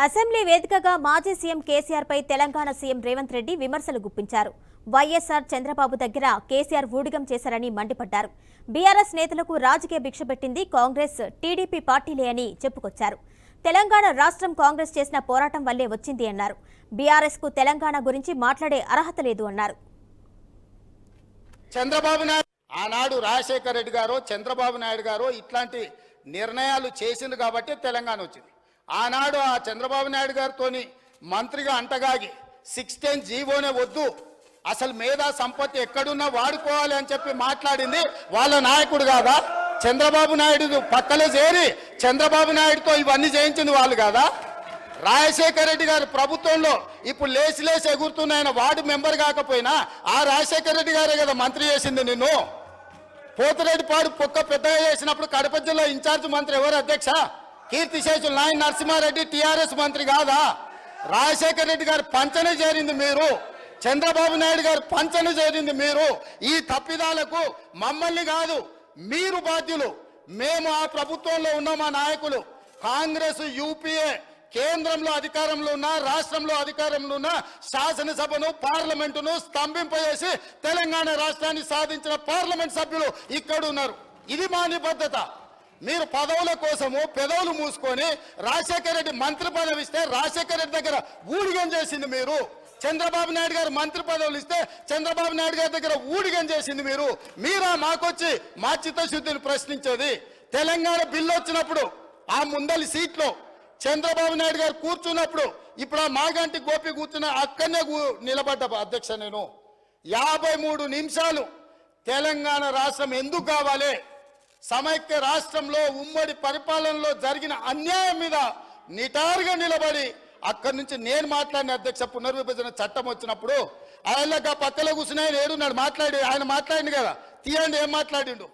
Assembly వేదికగా మాజీ CM KCR పై Telangana CM Revanth Reddy విమర్శలు గుప్పించారు. వైఎస్ఆర్ చంద్రబాబు దగ్గర కేసీఆర్ ఊడిగం చేశారని మండిపడ్డారు. బీఆర్ఎస్ నేతలకు రాజకీయ భిక్ష పెట్టింది కాంగ్రెస్, టీడీపీ పార్టీలే అని చెప్పుకొచ్చారు. తెలంగాణ రాష్ట్రం కాంగ్రెస్ చేసిన పోరాటం వల్లే వచ్చింది అన్నారు. బీఆర్ఎస్ కు తెలంగాణ గురించి మాట్లాడే అర్హత లేదు అన్నారు. చంద్రబాబు నాయుడు ఆనాడు రాజశేఖర రెడ్డి గారు, చంద్రబాబు నాయుడు గారు ఇట్లాంటి నిర్ణయాలు చేసింది కాబట్టి తెలంగాణ వచ్చింది. ఆనాడు ఆ చంద్రబాబు నాయుడు గారితో మంత్రిగా అంటగాగి 16 జీవోనే వద్దు, అసలు మేధా సంపత్తి ఎక్కడున్నా వాడుకోవాలి అని చెప్పి మాట్లాడింది వాళ్ళ నాయకుడు కాదా? చంద్రబాబు నాయుడు పక్కలే చేరి చంద్రబాబు నాయుడుతో ఇవన్నీ చేయించింది వాళ్ళు కాదా? రాజశేఖర రెడ్డి గారి ప్రభుత్వంలో ఇప్పుడు లేచి ఎగురుతున్న ఆయన వార్డు మెంబర్ కాకపోయినా ఆ రాజశేఖర రెడ్డి గారే కదా మంత్రి చేసింది నిన్ను. పోతిరెడ్డిపాడు పొక్క పెద్దగా చేసినప్పుడు కడప జిల్లా ఇన్ఛార్జ్ మంత్రి ఎవరు అధ్యక్ష? కీర్తిశేషులు నాయన నరసింహారెడ్డి టీఆర్ఎస్ మంత్రి కాదా? రాజశేఖర రెడ్డి గారు పంచన చేరింది మీరు, చంద్రబాబు నాయుడు గారు పంచన చేరింది మీరు. ఈ తప్పిదాలకు మమ్మల్ని కాదు మీరు బాధ్యులు. మేము ఆ ప్రభుత్వంలో ఉన్న మా నాయకులు కాంగ్రెస్, యూపీఏ కేంద్రంలో అధికారంలో ఉన్న, రాష్ట్రంలో అధికారంలో ఉన్న శాసనసభను, పార్లమెంటును స్తంభింపజేసి తెలంగాణ రాష్ట్రాన్ని సాధించిన పార్లమెంట్ సభ్యులు ఇక్కడ ఉన్నారు. ఇది మా నిబద్ధత. మీరు పదవుల కోసము పెదవులు మూసుకొని రాజశేఖర రెడ్డి మంత్రి పదవి ఇస్తే రాజశేఖర రెడ్డి దగ్గర ఊడిగం చేసింది మీరు. చంద్రబాబు నాయుడు గారు మంత్రి పదవులు ఇస్తే చంద్రబాబు నాయుడు గారి దగ్గర ఊడిగం చేసింది మీరు. మీరా మాకొచ్చి మా చిత్తశుద్ధిని ప్రశ్నించేది? తెలంగాణ బిల్లు వచ్చినప్పుడు ఆ ముందలి సీట్లో చంద్రబాబు నాయుడు గారు కూర్చున్నప్పుడు ఇప్పుడు ఆ మాగంటి గోపి కూర్చున్న అక్కడనే నిలబడ్డ అధ్యక్ష. నేను 53 నిమిషాలు తెలంగాణ రాష్ట్రం ఎందుకు కావాలి, సమైక్య రాష్ట్రంలో ఉమ్మడి పరిపాలనలో జరిగిన అన్యాయం మీద నిటారుగా నిలబడి అక్కడి నుంచి నేను మాట్లాడిన అధ్యక్ష. పునర్విభజన చట్టం వచ్చినప్పుడు ఆయనగా పక్కలో కూర్చుని ఆయన ఏడున్నాడు, ఆయన మాట్లాడిండు కదా, తీయండి ఏం మాట్లాడిండు.